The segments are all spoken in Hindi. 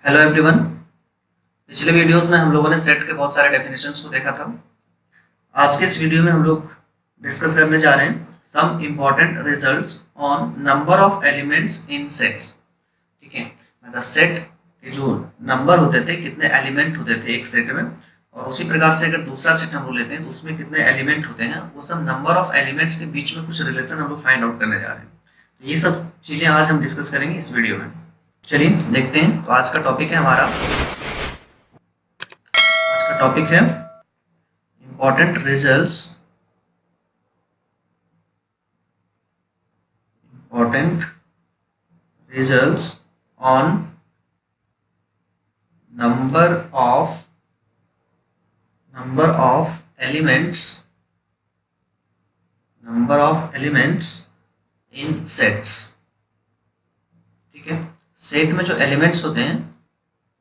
Hello everyone. पिछले वीडियोस में हम लोगों ने सेट के बहुत सारे डेफिनेशंस को देखा था। आज के इस वीडियो में हम लोग डिस्कस करने जा रहे हैं some important results on number of elements in sets. ठीक है, मतलब सेट के जो नंबर होते थे, कितने एलिमेंट होते थे एक सेट में, और उसी प्रकार से अगर दूसरा सेट हम लोग लेते हैं तो उसमें कितने एलिमेंट होते हैं, वो सब नंबर ऑफ एलिमेंट्स के बीच में कुछ रिलेशन हम लोग फाइंड आउट करने जा रहे हैं। तो ये सब चीज़ें आज हम डिस्कस करेंगे इस वीडियो में। चलिए देखते हैं। तो आज का टॉपिक है हमारा, आज का टॉपिक है important results, important results on number of elements, number of elements in sets. ठीक है, सेट में जो एलिमेंट्स होते हैं,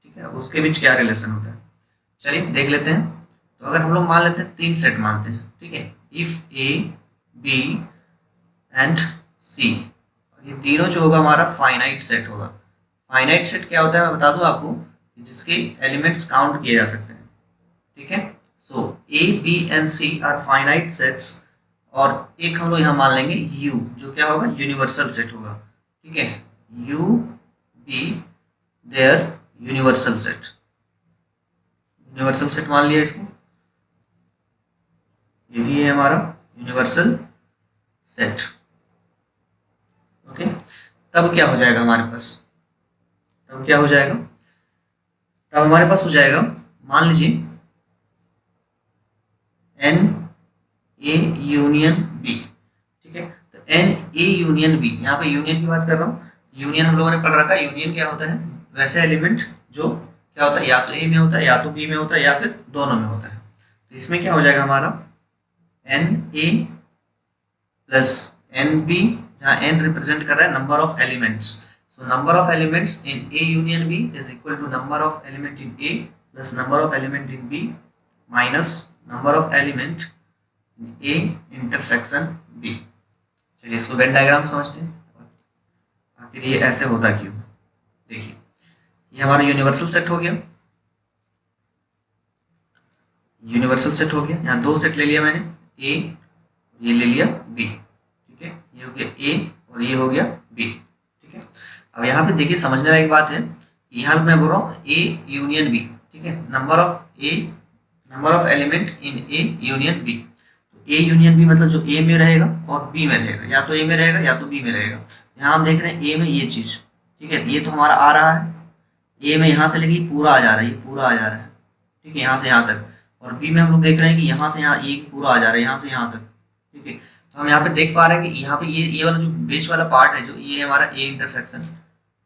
ठीक है, उसके बीच क्या रिलेशन होता है, चलिए देख लेते हैं। तो अगर हम लोग मान लेते हैं, तीन सेट मानते हैं, ठीक है, इफ ए बी एंड सी, ये तीनों जो होगा हमारा फाइनाइट सेट होगा। फाइनाइट सेट क्या होता है मैं बता दूं आपको, जिसके एलिमेंट्स काउंट किए जा सकते हैं। ठीक है, so A B and C are finite sets, और एक हम लोग यहाँ मान लेंगे यू, जो क्या होगा, यूनिवर्सल सेट होगा। ठीक है, U be there universal set, universal set मान लिया इसको, ये भी है हमारा यूनिवर्सल सेट। ओके, तब क्या हो जाएगा हमारे पास, तब क्या हो जाएगा, तब हमारे पास हो जाएगा, मान लीजिए एन ए यूनियन बी। ठीक है, तो एन ए यूनियन बी, यहाँ पे यूनियन की बात कर रहा हूँ। यूनियन हम लोगों ने पढ़ रखा है, यूनियन क्या होता है, वैसे एलिमेंट जो क्या होता है, या तो ए में होता है, या तो बी में होता है, या फिर दोनों में होता है। तो इसमें क्या हो जाएगा हमारा, n A plus N B, जहाँ एन रिप्रेजेंट कर रहा है number of elements. So number of elements in A union B is equal to number of element in A plus number of element in B minus number of element in A intersection B. चलिए इसको वेन डायग्राम समझते हैं, आखिर ये ऐसे होता क्यों। देखिए, ये हमारा यूनिवर्सल सेट हो गया, यूनिवर्सल सेट हो गया। यहाँ दो सेट ले लिया मैंने, ए, ये ले लिया बी। ठीक है, ये हो गया ए और ये हो गया बी। ठीक है, अब यहाँ पे देखिए, समझने लायक बात है, यहाँ पे मैं बोल रहा हूँ ए यूनियन बी। ठीक है, number of A, number of element in A union B. A union B मतलब जो ए में रहेगा और बी में रहेगा, या तो ए में रहेगा या तो बी में रहेगा। यहाँ हम देख रहे हैं ए में ये चीज़, ठीक है, ये तो हमारा आ रहा है, ए में यहाँ से लेके पूरा आ जा रहा है, ये पूरा आ जा रहा है। ठीक है, यहाँ से यहाँ तक। और बी में हम लोग देख रहे हैं कि यहाँ से यहाँ ये पूरा आ जा रहा है, यहाँ से यहाँ तक। ठीक है, तो हम यहाँ पे देख पा रहे हैं कि यहाँ पे ये वाला जो बीच वाला पार्ट है, जो ये हमारा A intersection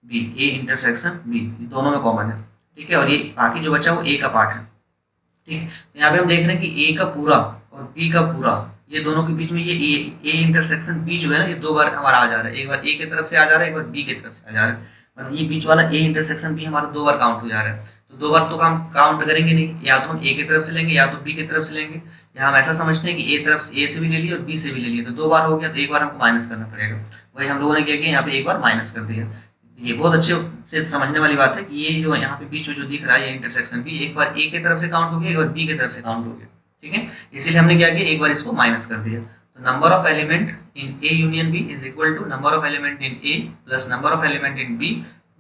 B, A intersection B, दोनों में कॉमन है। ठीक है, और ये बाकी जो बचा वो ए का पार्ट है। ठीक, तो यहाँ पे हम देख रहे हैं कि ए का पूरा और बी का पूरा, ये दोनों के बीच में ये ए इंटरसेक्शन बी जो है ना, ये दो बार हमारा आ जा रहा है। एक बार ए की तरफ से आ जा रहा है, एक बार बी की तरफ से आ जा रहा है। मतलब ये बीच वाला ए इंटरसेक्शन बी हमारा दो बार काउंट हो जा रहा है। तो दो बार तो हम काउंट करेंगे नहीं, या तो हम ए की तरफ से लेंगे या तो बी की तरफ से लेंगे। या हम ऐसा समझते हैं कि ए तरफ से ए से भी ले लिया और बी से भी ले लिया, तो दो बार हो गया, तो एक बार हमको माइनस करना पड़ेगा। वही हम लोगों ने क्या किया, यहाँ पे एक बार माइनस कर दिया। ये बहुत अच्छे से समझने वाली बात है कि ये जो यहाँ पे बीच में जो दिख रहा है, ये इंटरसेक्शन भी एक बार ए की तरफ से काउंट हो गया, एक बार बी की तरफ से काउंट हो गया। ठीक है, इसीलिए हमने क्या किया, एक बार इसको माइनस कर दिया। तो number of element in A union B is equal to number of element in A plus number of element in B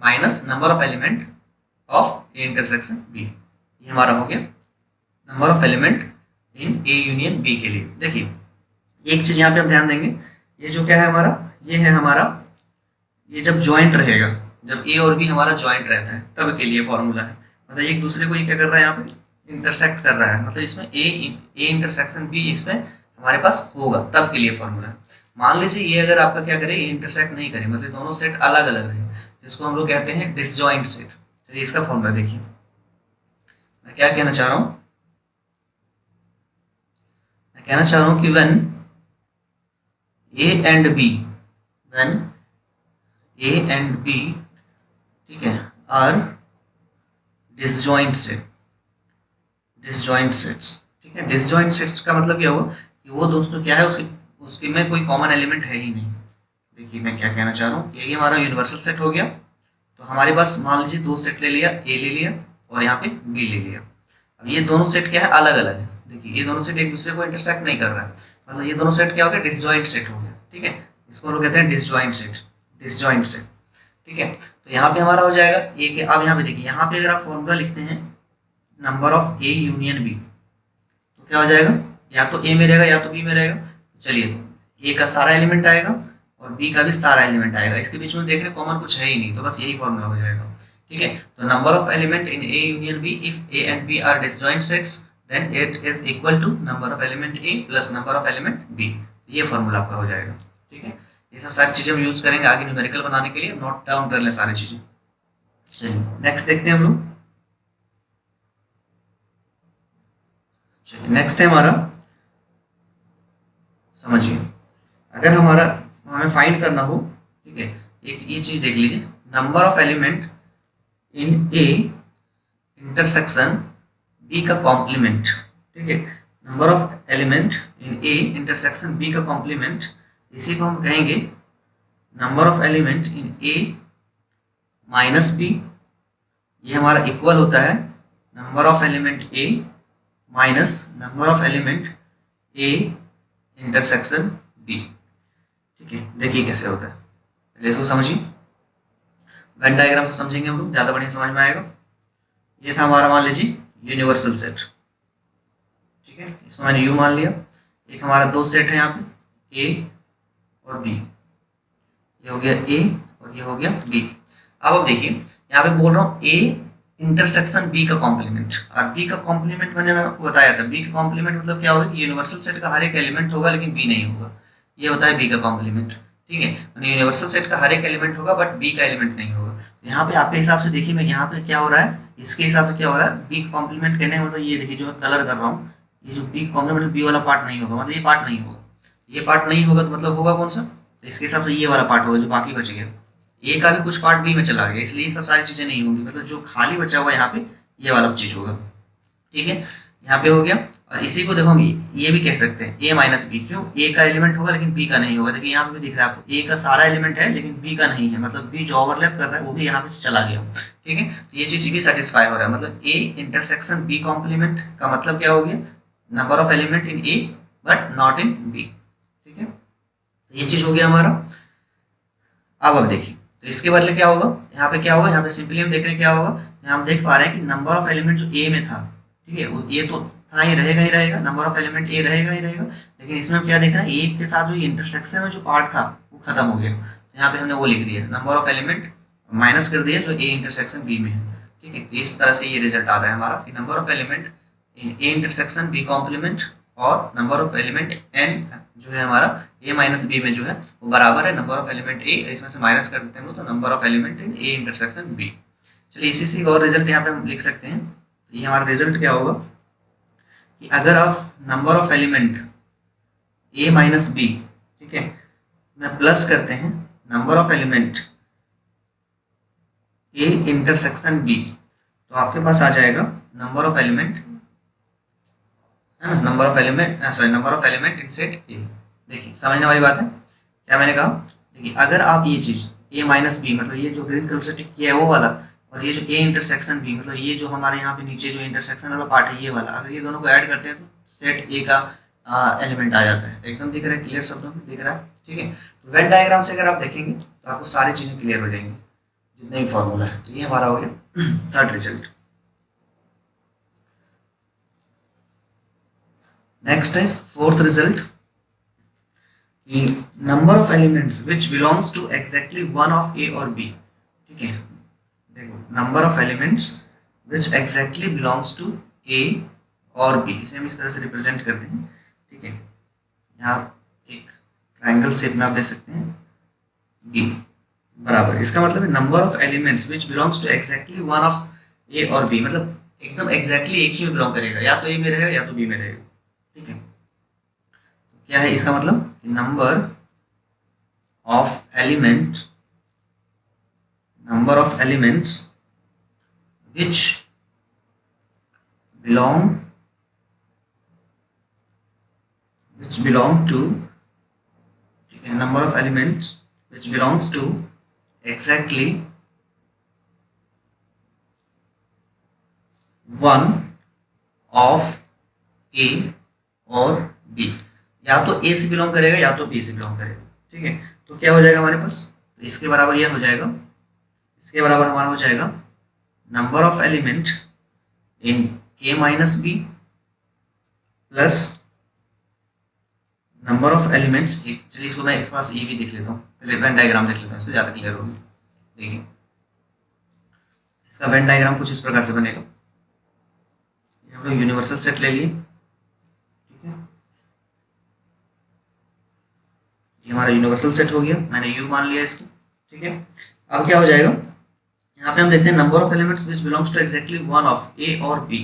minus number of element of A intersection B. ये हमारा हो गया number of element in A union B के लिए। देखिए, एक चीज यहाँ पे हम ध्यान देंगे, ये जो क्या है हमारा, ये है हमारा, ये जब ज्वाइंट रहेगा, जब ए और बी हमारा ज्वाइंट रहता है, तब के लिए फॉर्मूला है। मतलब एक दूसरे को ये क्या कर रहा है, यहाँ पे इंटरसेक्ट कर रहा है, मतलब इसमें ए इंटरसेक्शन बी इसमें हमारे पास होगा, तब के लिए फॉर्मूला है। मान लीजिए ये अगर आपका क्या करे, इंटरसेक्ट नहीं करे, मतलब दोनों सेट अलग अलग रहे, जिसको हम लोग कहते हैं डिसजॉइंट सेट। चलिए इसका फॉर्मूला देखिए, मैं क्या कहना चाह रहा हूँ, मैं कहना चाह रहा हूँ कि when A and B, when A and B, ठीक है, are disjoint set, disjoint sets. ठीक है, डिसजॉइंट सेट्स का मतलब क्या हुआ कि वो दोस्तों क्या है, उसके में कोई कॉमन एलिमेंट है ही नहीं। देखिए मैं क्या कहना चाह रहा हूँ, ये हमारा यूनिवर्सल सेट हो गया। तो हमारे पास मान लीजिए दो सेट ले लिया, ए ले लिया और यहाँ पे बी ले लिया। अब ये दोनों सेट क्या है, अलग अलग है। देखिए ये दोनों सेट एक दूसरे को इंटरसेक्ट नहीं कर रहा है, मतलब ये दोनों सेट क्या हो गया, डिसजॉइंट सेट हो गया। ठीक है, इसको लोग कहते हैं डिसजॉइंट सेट, डिसजॉइंट सेट। ठीक है, तो यहाँ पे हमारा हो जाएगा ए के। अब यहाँ पे देखिए, यहाँ पे अगर आप फॉर्मूला लिखते हैं number of A union B, तो क्या हो जाएगा, या तो ए में रहेगा या तो बी में रहेगा। चलिए, तो ए का सारा एलिमेंट आएगा और बी का भी सारा एलिमेंट आएगा, इसके बीच में देख रहे कॉमन कुछ है ही नहीं, तो बस यही फॉर्मूला हो जाएगा। ठीक है, तो number of element in A union B, if A and B are disjoint sets then it is equal to number of element A plus number of element B. ये फॉर्मूला आपका हो जाएगा। ठीक है, ये सब सारी चीजें हम यूज करेंगे आगे न्यूमेरिकल बनाने के लिए, नोट डाउन कर लें सारी चीजें। चलिए नेक्स्ट देखते हैं हम लोग। चलिए नेक्स्ट है हमारा, समझिए, अगर हमें फाइंड करना हो, ठीक है, एक ये चीज देख लीजिए, number of element in A intersection B का कॉम्प्लीमेंट। ठीक है, number of element in A intersection B का कॉम्प्लीमेंट, इसी को हम कहेंगे number of element in A minus B. ये हमारा इक्वल होता है number of element A minus number of element A intersection B. ठीक है, देखिए कैसे होता है, पहले इसको समझिए, वेन डायग्राम से समझेंगे हम लोग, ज़्यादा बढ़िया समझ में आएगा। ये था हमारा, मान लीजिए यूनिवर्सल सेट। ठीक है, इसमें मैंने यू मान लिया। एक हमारा दो सेट है यहाँ पे, ए और बी, ये हो गया ए और ये हो गया बी। अब देखिए यहाँ पे बोल रहा हूँ ए इंटरसेक्शन बी का कॉम्प्लीमेंट, और बी का कॉम्प्लीमेंट मैंने आपको बताया था। बी का कॉम्प्लीमेंट मतलब क्या होगा कि यूनिवर्सल सेट का हर एक एलिमेंट होगा लेकिन बी नहीं होगा, ये होता है बी का कॉम्प्लीमेंट। ठीक है, यूनिवर्सल सेट का हर एक एलिमेंट होगा बट बी का एलिमेंट नहीं होगा। यहाँ पे आपके हिसाब से देखिए, मैं यहाँ पे क्या हो रहा है, इसके हिसाब से क्या हो रहा है, बी का कॉम्प्लीमेंट कहने का मतलब ये देखिए, जो मैं कलर कर रहा हूँ, ये जो बी का कॉम्प्लीमेंट, बी वाला पार्ट नहीं होगा, मतलब ये पार्ट नहीं होगा। ये पार्ट नहीं होगा तो मतलब होगा कौन सा, तो इसके हिसाब से ये वाला पार्ट होगा जो बाकी बच गया। ए का भी कुछ पार्ट बी में चला गया, इसलिए ये सब सारी चीजें नहीं होंगी, मतलब जो खाली बचा हुआ यहाँ पे ये वाला चीज होगा। ठीक है, यहाँ पे हो गया। और इसी को देखो हम ये भी कह सकते हैं ए माइनस बी, क्यों, ए का एलिमेंट होगा लेकिन बी का नहीं होगा। देखिए यहाँ पे भी दिख रहा है आपको, ए का सारा एलिमेंट है लेकिन बी का नहीं है, मतलब बी जो ओवरलैप कर रहा है वो भी यहाँ पे चला गया। ठीक है, तो ये चीज भी सेटिस्फाई हो रहा है, मतलब ए इंटरसेक्शन बी कॉम्प्लीमेंट का मतलब क्या हो गया, number of element in A but not in B. ठीक है, तो ये चीज हो गया हमारा। अब देखिए, तो इसके बदले क्या होगा, यहाँ पे क्या होगा, यहाँ पे सिंपली हम देख रहे हैं क्या होगा, यहाँ हम देख पा रहे हैं कि नंबर ऑफ एलिमेंट जो ए में था, ठीक है, ये तो था, ये रहेगा ही रहेगा, नंबर ऑफ एलिमेंट ए रहेगा ही रहेगा, लेकिन इसमें हम क्या देख रहे हैं, ए के साथ जो इंटरसेक्शन में जो पार्ट था वो खत्म हो गया। तो यहाँ पे हमने वो लिख दिया, नंबर ऑफ एलिमेंट माइनस कर दिया जो ए इंटरसेक्शन बी में है। ठीक है, तो इस तरह से ये रिजल्ट आ रहा है हमारा कि number of element in A intersection B complement और नंबर ऑफ एलिमेंट एन जो है हमारा ए माइनस बी में जो है वो बराबर है नंबर ऑफ एलिमेंट ए, इसमें से माइनस कर देते हैं तो number of element in A intersection B. चलिए इसी से और रिजल्ट यहाँ पे हम लिख सकते हैं। तो ये हमारा रिजल्ट क्या होगा कि अगर आप number of element A minus B, ठीक है, में प्लस करते हैं number of element A intersection B, तो आपके पास आ जाएगा नंबर ऑफ एलिमेंट, है ना, number of element, sorry, number of element in set ए। देखिए समझने वाली बात है, क्या मैंने कहा, देखिए अगर आप ये चीज ए माइनस बी, मतलब ये जो ग्रीन कलर से टिक किया है वो वाला, और ये जो ए इंटरसेक्शन बी, मतलब ये जो हमारे यहाँ पे नीचे जो इंटरसेक्शन वाला पार्ट है ये वाला, अगर ये दोनों को ऐड करते हैं तो सेट ए का एलिमेंट आ जाता है। एकदम दिख रहा है, क्लियर शब्दों में दिख रहा है। ठीक है, तो वेन डायग्राम से अगर आप देखेंगे तो आपको सारी चीजें क्लियर हो जाएंगी, जितने भी फॉर्मूला है। तो ये हमारा हो गया third result. Next is fourth result, number of elements which belongs to exactly one of A और बी। ठीक है, देखो number of elements which exactly belongs to A और बी, इसे हम इस तरह से रिप्रेजेंट करते हैं। ठीक है, यहाँ एक ट्रायंगल शेप में आप देख सकते हैं बी बराबर, इसका मतलब है number of elements which belongs to exactly one of A और बी, मतलब एकदम एग्जैक्टली एक ही में बिलोंग करेगा, या तो ए में रहेगा या तो बी में रहेगा। ठीक है, तो क्या है इसका मतलब, number of elements which belong to, ठीक है, number of elements which belongs to exactly one of A और बी, या तो ए से बिलोंग करेगा या तो बी से बिलोंग करेगा। ठीक है, तो क्या हो जाएगा हमारे पास, तो इसके बराबर यह हो जाएगा, इसके बराबर हमारा हो जाएगा number of element in A minus B plus number of elements, चलिए इसको मैं एक पास ये भी देख लेता हूँ, पहले वेन डायग्राम देख लेता हूँ, इसको ज़्यादा क्लियर होगी। देखिए इसका वेन डायग्राम कुछ इस प्रकार से बनेगा, हम लोग यूनिवर्सल सेट ले लिए। ठीक है, ये हमारा यूनिवर्सल सेट हो गया, मैंने यू मान लिया इसको। ठीक है, अब क्या हो जाएगा, यहाँ पे हम देखते हैं number of elements which belongs to exactly one of A और बी।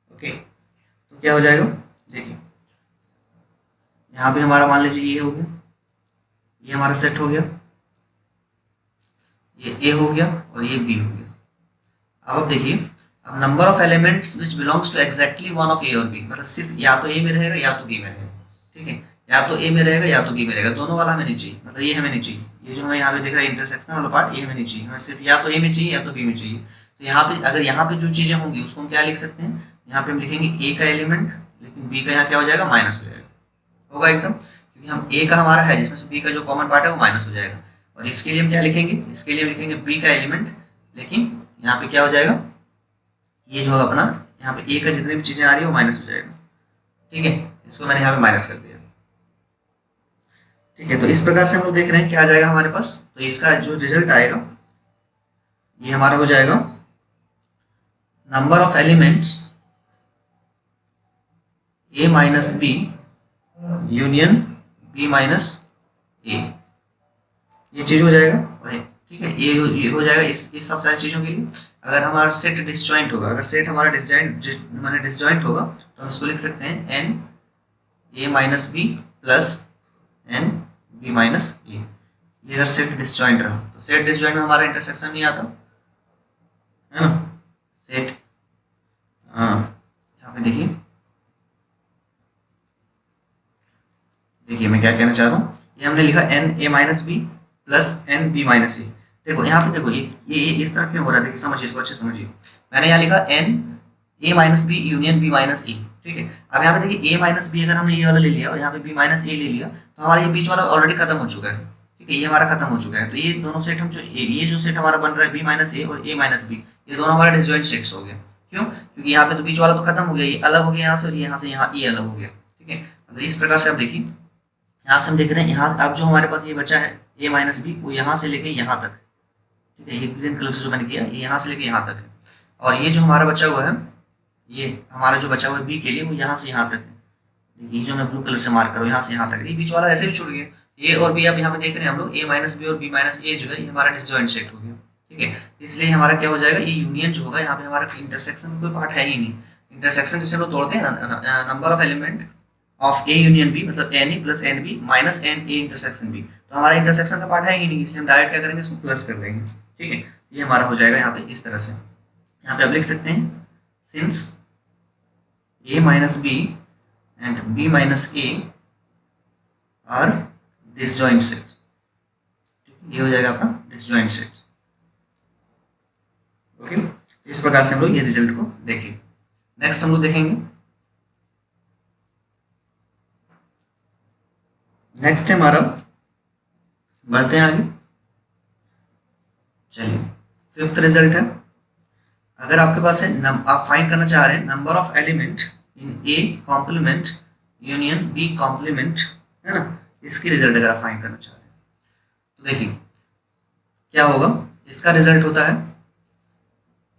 ओके, तो क्या हो जाएगा, देखिए यहाँ पे हमारा मान लीजिए ये हो गया, ये हमारा सेट हो गया, ये ए हो गया और ये बी हो गया। अब देखिए, अब number of elements which belongs to exactly one of A और बी, मतलब सिर्फ या तो ए में रहेगा या तो बी में रहेगा। ठीक है, या तो ए में रहेगा या तो बी में रहेगा, दोनों वाला हमें नहीं चाहिए, मतलब ये हमें नहीं चाहिए, ये जो हमें यहाँ पे दिख रहा है इंटरसेक्शन वाला पार्ट, ये हमें नहीं चाहिए, हमें सिर्फ या तो ए में चाहिए या तो बी में चाहिए। तो यहाँ पे अगर यहाँ पे जो चीज़ें होंगी उसको हम क्या लिख सकते हैं, यहाँ पे हम लिखेंगे ए का एलिमेंट, लेकिन बी का यहाँ क्या हो जाएगा, माइनस हो जाएगा, होगा एकदम, क्योंकि हम ए का हमारा है जिसमें से बी का जो कॉमन पार्ट है वो माइनस हो जाएगा। और इसके लिए हम क्या लिखेंगे, इसके लिए हम लिखेंगे बी का एलिमेंट, लेकिन यहाँ पे क्या हो जाएगा, ये जो होगा अपना यहाँ पे ए का जितनी भी चीज़ें आ रही है वो माइनस हो जाएगा। ठीक है, इसको मैंने यहाँ पे माइनस कर दिया। ठीक है, तो इस प्रकार से हम लोग देख रहे हैं क्या आ जाएगा हमारे पास, तो इसका जो रिजल्ट आएगा ये हमारा हो जाएगा number of elements A minus B union B minus A, ये चीज हो जाएगा। और ठीक है, ये हो जाएगा इस सब सारी चीज़ों के लिए। अगर हमारा सेट डिसजॉइंट होगा, अगर सेट हमारा डिसजॉइंट होगा तो हम इसको लिख सकते हैं N A minus B plus N B minus A. ये अगर सेट डिसजॉइंट रहा, तो सेट डिसजॉइंट में हमारा इंटरसेक्शन नहीं आता है ना, सेट, हाँ यहाँ पे देखिए, देखिए मैं क्या कहना चाह रहा हूँ, ये हमने लिखा N A minus B plus N B minus A. देखो यहाँ पे देखो ये इस तरह क्यों हो रहा है, देखिए समझिए इसको अच्छे समझिए। मैंने यहाँ लिखा N A minus B union B minus A. ठीक है, अब यहाँ पे देखिए ए माइनस बी अगर हमने ये वाला ले लिया और यहाँ पे बी माइनस ए ले लिया, तो हमारा ये बीच वाला ऑलरेडी खत्म हो चुका है। ठीक है, ये हमारा खत्म हो चुका है, तो ये दोनों सेट हम जो ये जो सेट हमारा बन रहा है बी माइनस ए और ए माइनस बी, ये दोनों हमारा डिसजॉइंट सेट्स हो गए। क्यों, क्योंकि यहाँ पे तो बीच वाला तो खत्म हो गया, ये अलग हो गया यहाँ से, और यहाँ से यहाँ ये अलग हो गया। ठीक है, मतलब इस प्रकार से आप देखिए, यहाँ से हम देख रहे हैं, यहाँ अब जो हमारे पास ये बचा है ए माइनस बी, वो यहाँ से लेके यहाँ तक। ठीक है, ये ग्रीन कलर से जो मैंने किया ये यहाँ से लेके यहाँ तक है, और ये जो हमारा बचा हुआ है, ये हमारा जो बचा हुआ है बी के लिए, वो यहाँ से यहाँ तक है। देखिए जो मैं ब्लू कलर से मार्क करूँ यहाँ से यहाँ तक, ये बीच वाला ऐसे भी छूट गया। ए और बी अब यहाँ पे देख रहे हैं हम लोग, ए माइनस बी और बी माइनस ए जो है ये हमारा डिसजॉइंट सेट हो गया। ठीक है, इसलिए हमारा क्या हो जाएगा, ये यूनियन जो होगा, यहाँ पे हमारा इंटरसेक्शन में कोई पार्ट है ही नहीं। इंटरसेक्शन जैसे हम लोग तोड़ते हैं ना, number of element of A union B, मतलब N A plus N B minus N A intersection B, तो हमारा इंटरसेक्शन का पार्ट है ही नहीं, इसलिए हम डायरेक्ट क्या करेंगे, इसको प्लस कर देंगे। ठीक है, ये हमारा हो जाएगा यहाँ पे इस तरह से। यहाँ पे आप लिख सकते हैं since A minus B and B minus A are disjoint set. ये हो जाएगा अपना डिसजॉइंट सेट। ओके, इस प्रकार से हम लोग ये रिजल्ट को देखें। नेक्स्ट हम लोग देखेंगे, नेक्स्ट है हमारा, बढ़ते हैं आगे। चलिए, फिफ्थ रिजल्ट है, अगर आपके पास है आप फाइंड करना चाह रहे हैं number of element in A complement union B complement, है ना, इसकी रिजल्ट अगर आप फाइंड करना चाह रहे हैं, तो देखिए क्या होगा, इसका रिजल्ट होता है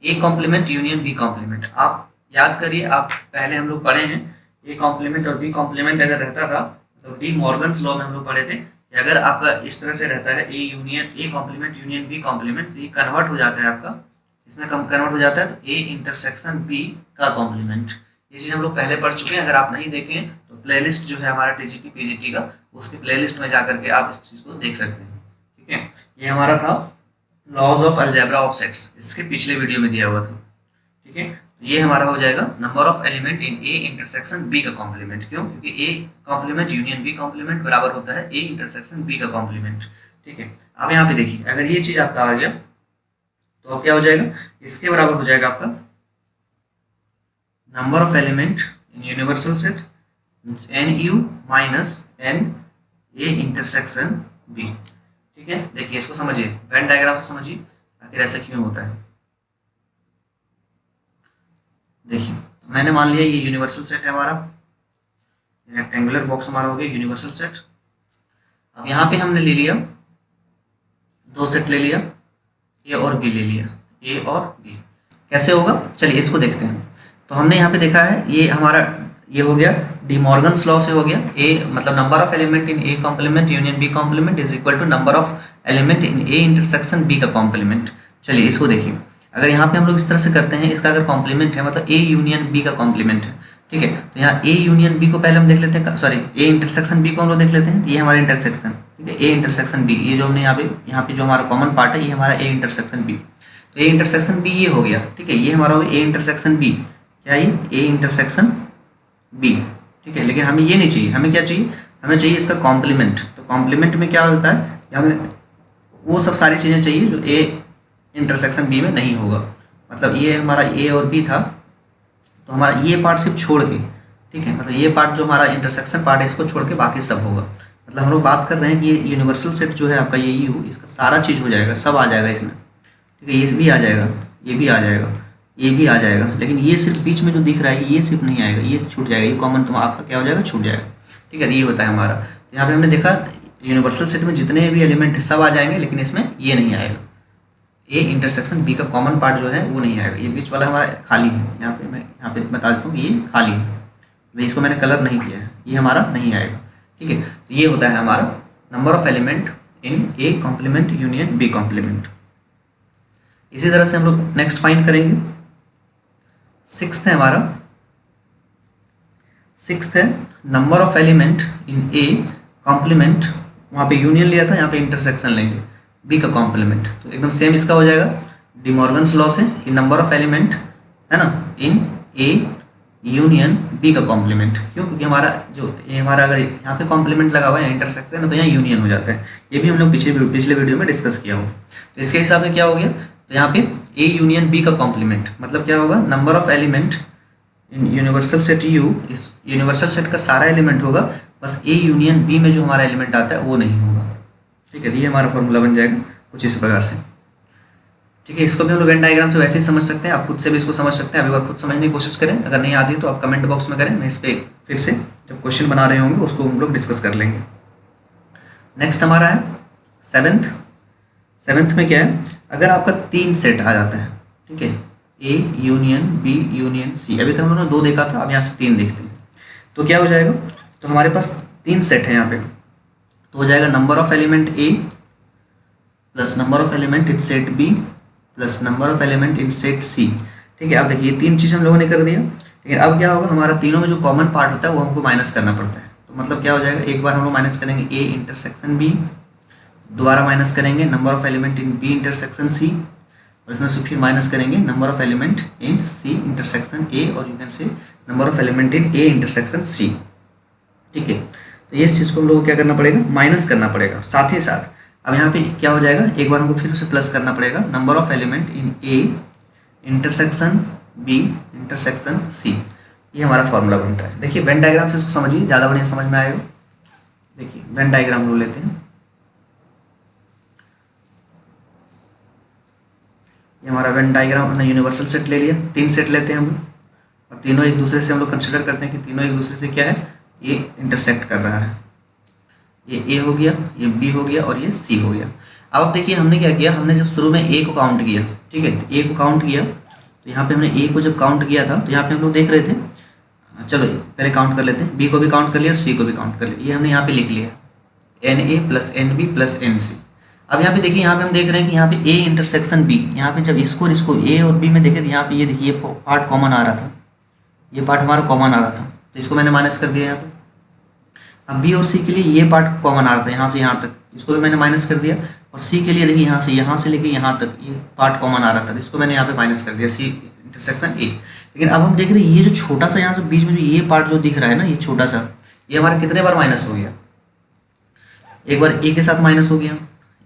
A complement union B complement. आप याद करिए, आप पहले हम लोग पढ़े हैं ए कॉम्प्लीमेंट और बी कॉम्प्लीमेंट अगर रहता था तो डी मॉर्गन्स लॉ में हम लोग पढ़े थे कि अगर आपका इस तरह से रहता है A union A complement union B complement, तो ये कन्वर्ट हो जाता है आपका, इसमें कन्वर्ट हो जाता है तो ए इंटरसेक्शन बी का कॉम्प्लीमेंट। ये चीज़ हम लोग पहले पढ़ चुके हैं, अगर आप नहीं देखें तो प्लेलिस्ट जो है हमारा टीजीटी पीजीटी का, उसके प्लेलिस्ट में जाकर के आप इस चीज़ को देख सकते हैं। ठीक है, ये हमारा था laws of algebra of sets, इसके पिछले वीडियो में दिया हुआ था। ठीक है, ये हमारा हो जाएगा number of element in A intersection B का कॉम्प्लीमेंट। क्यों, क्योंकि A complement union B complement बराबर होता है ए इंटरसेक्शन बी का कॉम्प्लीमेंट। ठीक है, अब यहाँ पे देखिए, अगर ये चीज़ आपका आ गया तो अब क्या हो जाएगा, इसके बराबर हो जाएगा आपका number of element in universal set n U minus N A intersection B. ठीक है, देखिए इसको समझिए, वेन डायग्राम से समझिए आखिर ऐसा क्यों होता है। देखिए मैंने मान लिया ये यूनिवर्सल सेट है हमारा, रेक्टेंगुलर बॉक्स हमारा हो गया यूनिवर्सल सेट। अब यहाँ पे हमने ले लिया दो सेट ले लिया, ए और बी ले लिया, ए और बी। कैसे होगा चलिए इसको देखते हैं। तो हमने यहाँ पे देखा है ये हमारा ये हो गया डी मॉर्गन्स लॉ से हो गया, ए मतलब number of element in A complement union B complement is equal to number of element in A intersection B का कॉम्प्लीमेंट। चलिए इसको देखिए, अगर यहाँ पे हम लोग इस तरह से करते हैं, इसका अगर कॉम्प्लीमेंट है मतलब ए यूनियन बी का कॉम्प्लीमेंट है। ठीक है, तो यहाँ ए यूनियन बी को पहले हम देख लेते हैं, सॉरी ए इंटरसेक्शन बी को हम लोग देख लेते हैं। ये हमारा इंटरसेक्शन, ठीक है, ए इंटरसेक्शन बी, ये जो हमने यहाँ पे जो हमारा कॉमन पार्ट है ये हमारा ए इंटरसेक्शन बी। तो ए इंटरसेक्शन बी ये हो गया, ठीक है, ये हमारा हो गया ए इंटरसेक्शन बी, क्या ये ए इंटरसेक्शन बी। ठीक है, लेकिन हमें ये नहीं चाहिए, हमें क्या चाहिए, हमें चाहिए इसका कॉम्प्लीमेंट। तो कॉम्प्लीमेंट में क्या होता है, हमें वो सब सारी चीज़ें चाहिए जो ए इंटरसेक्शन बी में नहीं होगा। मतलब ये हमारा ए और बी था, तो हमारा ये पार्ट सिर्फ छोड़ के, ठीक है, मतलब ये पार्ट जो हमारा इंटरसेक्शन पार्ट है इसको छोड़ के बाकी सब होगा। मतलब हम लोग बात कर रहे हैं कि ये यूनिवर्सल सेट जो है आपका ये यू, इसका सारा चीज़ हो जाएगा, सब आ जाएगा इसमें। ठीक है, ये भी आ जाएगा, ये भी आ जाएगा, ये भी आ जाएगा, लेकिन ये सिर्फ बीच में जो दिख रहा है ये सिर्फ नहीं आएगा, ये छूट जाएगा, ये कॉमन तो आपका क्या हो जाएगा, छूट जाएगा। ठीक है, ये होता है हमारा। तो यहाँ पे हमने देखा यूनिवर्सल सेट में जितने भी एलिमेंट है सब आ जाएंगे, लेकिन इसमें ये नहीं आएगा, ए इंटरसेक्शन बी का कॉमन पार्ट जो है वो नहीं आएगा। ये बीच वाला हमारा खाली है, यहाँ पे मैं यहाँ पे बता देता हूँ कि ये खाली है, तो इसको मैंने कलर नहीं किया है, ये हमारा नहीं आएगा। ठीक है, तो ये होता है हमारा number of element in A complement union B complement. इसी तरह से हम लोग नेक्स्ट फाइंड करेंगे। सिक्स्थ है हमारा, सिक्स्थ है number of element in A complement, वहाँ पे यूनियन लिया था, यहाँ पे इंटरसेक्शन लेंगे बी का कॉम्प्लीमेंट। तो एकदम सेम इसका हो जाएगा डी मॉर्गन्स लॉ से कि नंबर ऑफ एलिमेंट है ना इन ए यूनियन बी का कॉम्प्लीमेंट। क्यों, क्योंकि हमारा जो ये हमारा अगर यहाँ पे कॉम्प्लीमेंट लगा हुआ है इंटरसेक्शन है तो यहाँ यूनियन हो जाता है। ये भी हम लोग पिछले वीडियो में डिस्कस किया हो। तो इसके हिसाब से क्या हो गया, तो यहाँ पे ए यूनियन बी का कॉम्प्लीमेंट मतलब क्या होगा, number of element in universal set you, इस यूनिवर्सल सेट का सारा एलिमेंट होगा, बस ए यूनियन बी में जो हमारा एलिमेंट आता है वो नहीं होगा। ठीक है, तो ये हमारा फॉर्मूला बन जाएगा कुछ इस प्रकार से। ठीक है, इसको भी हम लोग वेन डायग्राम से वैसे ही समझ सकते हैं, आप खुद से भी इसको समझ सकते हैं। अभी बार खुद समझने की कोशिश करें, अगर नहीं आती तो आप कमेंट बॉक्स में करें, मैं इस पर फिर से जब क्वेश्चन बना रहे होंगे उसको हम लोग डिस्कस कर लेंगे। नेक्स्ट हमारा है सेवेंथ। सेवेंथ में क्या है, अगर आपका 3 सेट आ जाता है, ठीक है, A union B union C, अभी तक हम लोगों ने 2 देखा था, अब यहाँ से 3 देखते हैं, तो क्या हो जाएगा, तो हमारे पास 3 सेट है यहाँ पे, तो हो जाएगा number of element A plus number of element in set B plus number of element in set C. ठीक है, अब देखिए 3 चीज़ हम लोगों ने कर दिया, लेकिन अब क्या होगा, हमारा तीनों में जो कॉमन पार्ट होता है वो हमको माइनस करना पड़ता है। तो मतलब क्या हो जाएगा, एक बार हम लोग माइनस करेंगे ए इंटरसेक्शन बी, दोबारा माइनस करेंगे number of element in B intersection C, और इसमें से फिर माइनस करेंगे number of element in C intersection A, और you can say number of element in A intersection C. ठीक है, तो ये चीज़ को हम लोग को क्या करना पड़ेगा, माइनस करना पड़ेगा। साथ ही साथ अब यहाँ पे क्या हो जाएगा, एक बार हमको फिर से प्लस करना पड़ेगा number of element in A intersection B intersection C. ये हमारा फॉर्मूला बनता है। देखिए वेन डायग्राम से इसको समझिए, ज़्यादा बढ़िया समझ में आएगा। देखिए वेन डायग्राम हम लोग लेते हैं, ये हमारा वेन डायग्राम हमने यूनिवर्सल सेट ले लिया, 3 सेट लेते हैं हम लोग, और तीनों एक दूसरे से हम लोग कंसिडर करते हैं कि तीनों एक दूसरे से क्या है, ये इंटरसेक्ट कर रहा है। ये ए हो गया, ये बी हो गया, और ये सी हो गया। अब देखिए हमने क्या किया, हमने जब शुरू में ए को काउंट किया, ठीक है, ए को काउंट किया, तो यहाँ पे हमने ए को जब काउंट किया था तो यहाँ पे हम लोग देख रहे थे, चलो पहले काउंट कर लेते हैं, बी को भी काउंट कर लिया और सी को भी काउंट कर लिया। ये हमने यहाँ पे लिख लिया n A plus N B plus n C. अब यहाँ पे देखिए, यहाँ पे हम देख रहे हैं कि यहाँ पे ए इंटरसेक्शन बी, यहाँ पे जब इसको और इसको ए और बी में देखे तो यहाँ पे ये देखिए ये पार्ट कॉमन आ रहा था, ये पार्ट हमारा कॉमन आ रहा था, तो इसको मैंने माइनस कर दिया यहाँ पे। अब बी और सी के लिए ये पार्ट कॉमन आ रहा था यहाँ से यहाँ तक, इसको भी मैंने माइनस कर दिया, और सी के लिए देखिए यहाँ से लेके यहाँ तक ये पार्ट कॉमन आ रहा था, इसको मैंने यहाँ पे माइनस कर दिया, सी इंटरसेक्शन ए। लेकिन अब हम देख रहे हैं ये जो छोटा सा यहाँ से बीच में जो ये पार्ट जो दिख रहा है ना, ये छोटा सा, ये हमारा कितने बार माइनस हो गया, एक बार ए के साथ माइनस हो गया,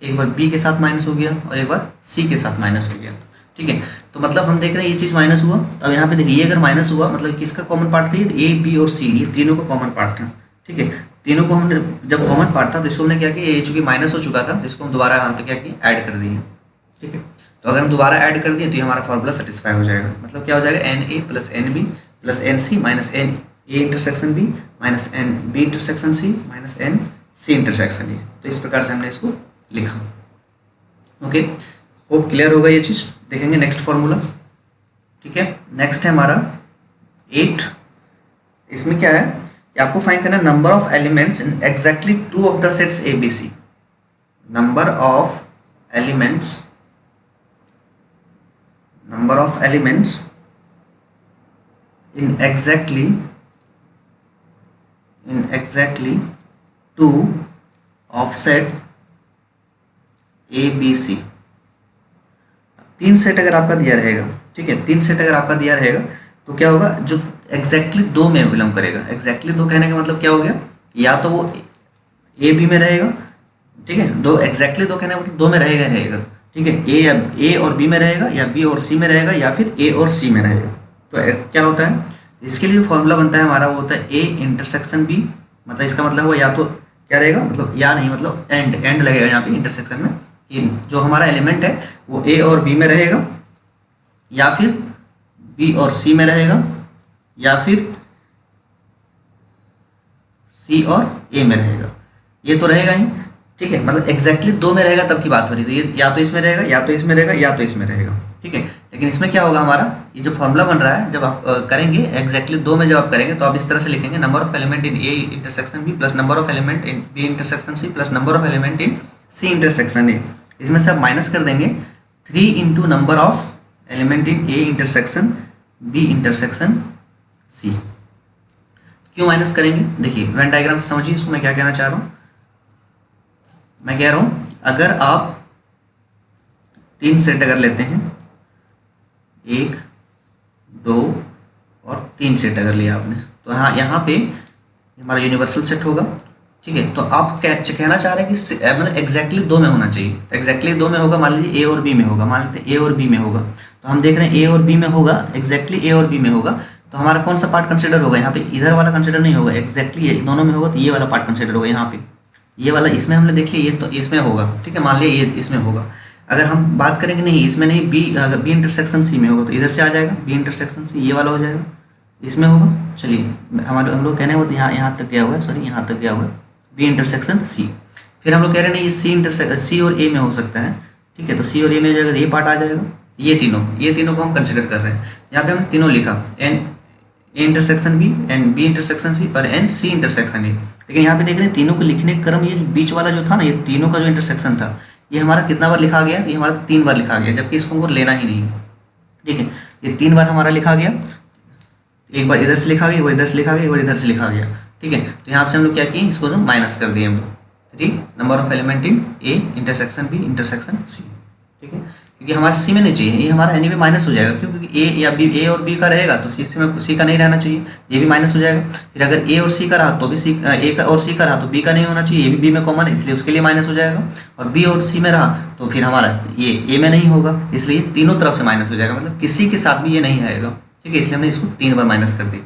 एक बार बी के साथ माइनस हो गया, और एक बार सी के साथ माइनस हो गया। ठीक है। तो मतलब हम देख रहे हैं ये चीज़ माइनस हुआ। अब यहाँ पे देखिए ये अगर माइनस हुआ मतलब किसका कॉमन पार्ट था, ये ए बी और सी, ये तीनों का कॉमन पार्ट था। ठीक है, तीनों को हमने जब कॉमन पार्ट था तो इसको हमने क्या किया, ये चूंकि माइनस हो चुका था तो इसको हम दोबारा यहाँ पे क्या किया, ऐड कर दिए। ठीक है, तो अगर हम दोबारा ऐड कर दिए तो ये हमारा फॉर्मूला सेटिस्फाई हो जाएगा। मतलब क्या हो जाएगा, n A plus N B plus n C minus N A intersection B minus n B intersection C minus n C intersection A. तो इस प्रकार से हमने इसको लिखा। ओके, होप क्लियर होगा ये चीज़। देखेंगे नेक्स्ट फॉर्मूला। ठीक है, नेक्स्ट है हमारा 8। इसमें क्या है कि आपको फाइंड करना है number of elements in exactly 2 of the sets A B C. Number of elements in exactly 2 of set A B C. 3 set अगर आपका दिया रहेगा, ठीक है, 3 सेट अगर आपका दिया रहेगा तो क्या होगा, जो एग्जैक्टली 2 में बिलोंग करेगा। एग्जैक्टली 2 कहने का मतलब क्या हो गया, या तो वो ए बी में रहेगा, ठीक है, दो एग्जैक्टली 2 कहने का मतलब 2 में रहेगा ही रहेगा। ठीक है, ए और बी में रहेगा या बी और सी में रहेगा या फिर ए और सी में रहेगा। तो क्या होता है, इसके लिए जो फॉर्मूला बनता है हमारा वो होता है ए इंटरसेक्शन बी। मतलब इसका मतलब वो या तो क्या रहेगा, मतलब या नहीं, मतलब एंड लगेगा यहाँ पे इंटरसेक्शन में, कि जो हमारा एलिमेंट है वो ए और बी में रहेगा या फिर बी और सी में रहेगा या फिर सी और ए में रहेगा। ये तो रहेगा ही। ठीक है, मतलब एग्जैक्टली 2 में रहेगा तब की बात हो रही है। तो ये या तो इसमें रहेगा या तो इसमें रहेगा या तो इसमें रहेगा। ठीक है, लेकिन इसमें क्या होगा, हमारा ये जो फॉर्मूला बन रहा है जब आप करेंगे एग्जैक्टली 2 में जब आप करेंगे तो आप इस तरह से लिखेंगे, number of element in A intersection B plus number of element in B intersection C plus number of element in C intersection A. इसमें से आप माइनस कर देंगे 3 into number of element in A intersection B intersection C. क्यों माइनस करेंगे, देखिए वेन डायग्राम से समझिए इसको मैं क्या कहना चाह रहा हूँ। मैं कह रहा हूँ अगर आप 3 सेट अगर लेते हैं, 1 2 और 3 सेट अगर लिया आपने, तो हाँ यहाँ पे हमारा यूनिवर्सल सेट होगा। ठीक है, तो आप कहना चाह रहे हैं कि मतलब एग्जैक्टली 2 में होना चाहिए। तो एग्जैक्टली 2 में होगा, मान लीजिए ए और बी में होगा, मान लेते हैं ए और बी में होगा, तो हम देख रहे हैं ए और बी में होगा, एग्जैक्टली ए और बी में होगा, तो हमारा कौन सा पार्ट कंसिडर होगा, यहाँ पे इधर वाला कंसिडर नहीं होगा, एग्जैक्टली ये दोनों में होगा तो ये वाला पार्ट कंसिडर होगा। यहाँ पे ये वाला इसमें हमने देख लिया, ये तो इसमें होगा। ठीक है, मान लिया ये इसमें होगा। अगर हम बात करेंगे नहीं इसमें नहीं, बी अगर बी इंटरसेक्शन सी में होगा तो इधर से आ जाएगा बी इंटरसेक्शन सी, ये वाला हो जाएगा, इसमें होगा। चलिए हमारे हम लोग कहने वो यहाँ तक गया हुआ है, सॉरी यहाँ तक गया हुआ है बी इंटरसेक्शन सी। फिर हम लोग कह रहे हैं नहीं ये सी और ए में हो सकता है। ठीक है, तो सी और ए में हो जाएगा, ये पार्ट आ जाएगा। ये तीनों को हम कंसिडर कर रहे हैं। यहाँ पे हमने तीनों लिखा, N A intersection B, n B intersection C और एन सी इंटरसेक्शन ए। लेकिन यहाँ पे देख रहे हैं तीनों को लिखने का क्रम, ये जो बीच वाला जो था ना, ये तीनों का जो इंटरसेक्शन था ये हमारा कितना बार लिखा गया, ये हमारा 3 बार लिखा गया, जबकि इसको हमको लेना ही नहीं है। ठीक है, ये 3 बार हमारा लिखा गया, एक बार इधर से लिखा गया, एक बार इधर से लिखा गया, एक बार इधर से लिखा गया। ठीक है, तो यहाँ से हम लोग क्या किए, इसको जो माइनस कर दिए हम लोग 3 number of element in A intersection B intersection C. ठीक है, क्योंकि हमारे सी में नहीं चाहिए, ये हमारा एनी में माइनस हो जाएगा। क्यों, क्योंकि ए या बी, ए और बी का रहेगा तो सी का नहीं रहना चाहिए, ये भी माइनस हो जाएगा। फिर अगर ए और सी का रहा तो भी सी, ए का और सी का रहा तो बी का नहीं होना चाहिए, ये भी बी में कॉमन है इसलिए उसके लिए माइनस हो जाएगा। और बी और सी में रहा तो फिर हमारा ये ए में नहीं होगा, इसलिए तीनों तरफ से माइनस हो जाएगा, मतलब किसी के साथ भी ये नहीं आएगा। ठीक है, इसलिए हमने इसको 3 बार माइनस कर दिया।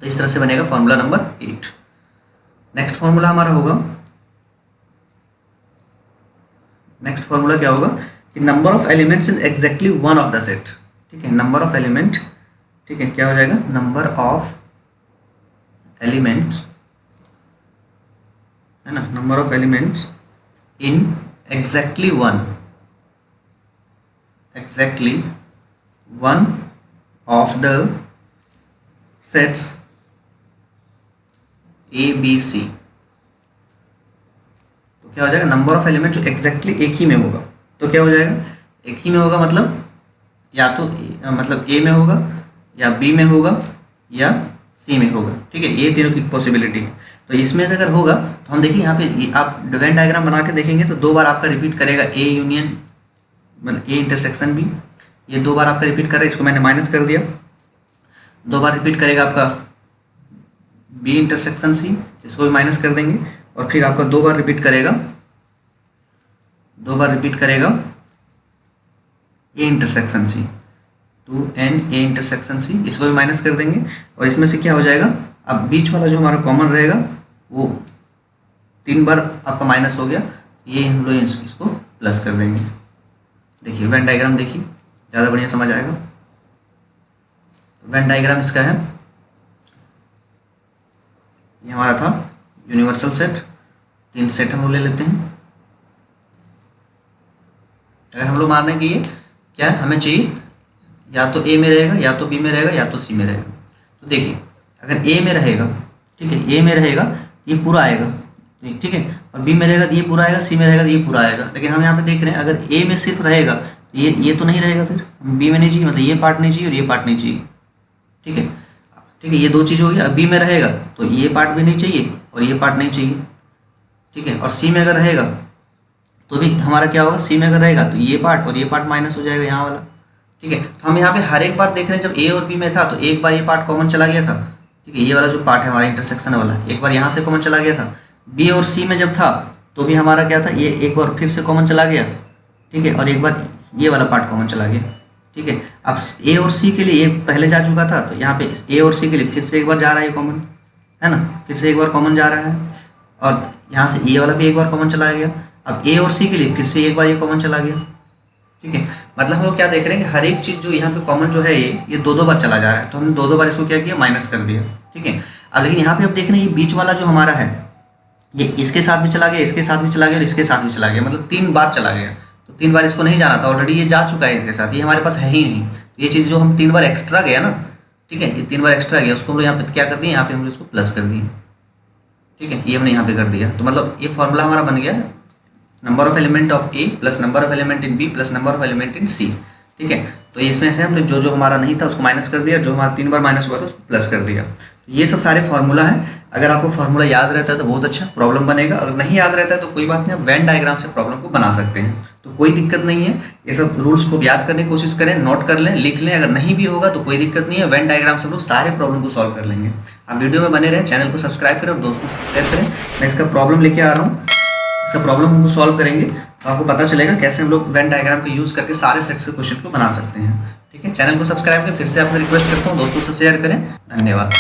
तो इस तरह से बनेगा फॉर्मूला नंबर 8। नेक्स्ट फॉर्मूला हमारा होगा, नेक्स्ट फॉर्मूला क्या होगा कि number of elements in exactly 1 of the set. ठीक है, नंबर ऑफ एलिमेंट, ठीक है, क्या हो जाएगा, नंबर ऑफ एलिमेंट्स, है ना, number of elements in exactly 1 of the sets A B C. तो क्या हो जाएगा, नंबर ऑफ एलिमेंट जो एग्जैक्टली एक ही में होगा। तो क्या हो जाएगा, एक ही में होगा मतलब या तो मतलब ए में होगा या बी में होगा या सी में होगा। ठीक है, ये तीनों की पॉसिबिलिटी है। तो इसमें से अगर होगा तो हम देखिए यहाँ पे आप वेन डायग्राम बना के देखेंगे तो 2 बार आपका रिपीट करेगा ए यूनियन मतलब ए इंटरसेक्शन बी, ये 2 बार आपका रिपीट करेगा, इसको मैंने माइनस कर दिया। 2 बार रिपीट करेगा आपका बी इंटरसेक्शन सी, इसको भी माइनस कर देंगे। और फिर आपका 2 बार रिपीट करेगा ए इंटरसेक्शन सी, 2n ए इंटरसेक्शन सी, इसको भी माइनस कर देंगे और इसमें से क्या हो जाएगा, अब बीच वाला जो हमारा कॉमन रहेगा वो 3 बार आपका माइनस हो गया, ये हम लोग इसको प्लस कर देंगे। देखिए वेन डायग्राम देखिए, ज़्यादा बढ़िया समझ आएगा। तो वेन डायग्राम इसका है, ये हमारा था यूनिवर्सल सेट, 3 सेट हम लोग ले लेते हैं। अगर हम लोग मान रहे हैं कि ये क्या है, हमें चाहिए या तो ए में रहेगा, या तो बी में रहेगा, या तो सी में रहेगा। तो देखिए अगर ए में रहेगा, ठीक है, ए में रहेगा ये पूरा आएगा, ठीक है, और बी में रहेगा तो ये पूरा आएगा, सी में रहेगा तो ये पूरा आएगा। लेकिन हम यहाँ पे देख रहे हैं अगर ए में सिर्फ रहेगा तो ये तो नहीं रहेगा, फिर बी में नहीं चाहिए, मतलब ये पार्ट नहीं चाहिए और ये पार्ट नहीं चाहिए, ठीक है, ठीक है, ये 2 चीज़ हो गई। अब बी में रहेगा तो ये पार्ट भी नहीं चाहिए और ये पार्ट नहीं चाहिए, ठीक है, और सी में अगर रहेगा तो भी हमारा क्या होगा, सी में अगर रहेगा तो ये पार्ट और ये पार्ट माइनस हो जाएगा यहाँ वाला, ठीक है। तो हम यहाँ पे हर एक बार देख रहे हैं जब ए और बी में था तो एक बार ये पार्ट कॉमन चला गया था, ठीक है, ये वाला जो पार्ट है हमारा इंटरसेक्शन वाला एक बार यहाँ से कॉमन चला गया था। बी और सी में जब था तो भी हमारा क्या था, ये एक बार फिर से कॉमन चला गया, ठीक है, और एक बार ये वाला पार्ट कॉमन चला गया, ठीक है। अब ए और सी के लिए ये पहले जा चुका था तो यहाँ पे ए और सी के लिए फिर से एक बार जा रहा है ये कॉमन, है ना, फिर से एक बार कॉमन जा रहा है, और यहाँ से ये वाला भी एक बार कॉमन चला गया। अब ए और सी के लिए फिर से एक बार ये कॉमन चला गया, ठीक है। मतलब हम लोग क्या देख रहे हैं कि हर एक चीज़ जो यहाँ पे कॉमन जो है ये 2-2 बार चला जा रहा है, तो हमने 2-2 बार इसको क्या किया, माइनस कर दिया, ठीक है। अब लेकिन यहाँ पे अब देख रहे हैं ये बीच वाला जो हमारा है ये इसके साथ भी चला गया, इसके साथ भी चला गया और इसके साथ भी चला गया, मतलब 3 बार चला गया। तो 3 बार इसको नहीं जाना था, ऑलरेडी ये जा चुका है इसके साथ, ये हमारे पास है ही नहीं। ये चीज़ जो हम 3 बार एक्स्ट्रा गया ना, ठीक है, ये 3 बार एक्स्ट्रा गया उसको हम लोग यहाँ पे क्या कर दिए, यहाँ पे हम लोग इसको प्लस कर दिए, ठीक है, ये हमने यहाँ पे कर दिया। तो मतलब ये फॉर्मूला हमारा बन गया number of element of A plus number of element in B plus number of element in C, ठीक है। तो इसमें से हमने जो हमारा नहीं था उसको माइनस कर दिया, जो हमारा 3 बार माइनस हुआ था उसको प्लस कर दिया। तो ये सब सारे फार्मूला है, अगर आपको फार्मूला याद रहता है तो बहुत अच्छा प्रॉब्लम बनेगा, अगर नहीं याद रहता है तो कोई बात नहीं, आप वेन डायग्राम से प्रॉब्लम को बना सकते हैं, तो कोई दिक्कत नहीं है। ये सब रूल्स को याद करने की कोशिश करें, नोट कर लें, लिख लें, अगर नहीं भी होगा तो कोई दिक्कत नहीं है, वेन डायग्राम से हम लोग सारे प्रॉब्लम को सॉल्व कर लेंगे। आप वीडियो में बने रहें, चैनल को सब्सक्राइब करें और दोस्तों से शेयर करें। मैं इसका प्रॉब्लम लेके आ रहा हूँ, इसका प्रॉब्लम हमको सॉल्व करेंगे तो आपको पता चलेगा कैसे हम लोग वेन डायग्राम का यूज़ करके सारे सेट्स के क्वेश्चन को बना सकते हैं, ठीक है। चैनल को सब्सक्राइब करें, फिर से आपसे रिक्वेस्ट करता हूँ दोस्तों से शेयर करें। धन्यवाद।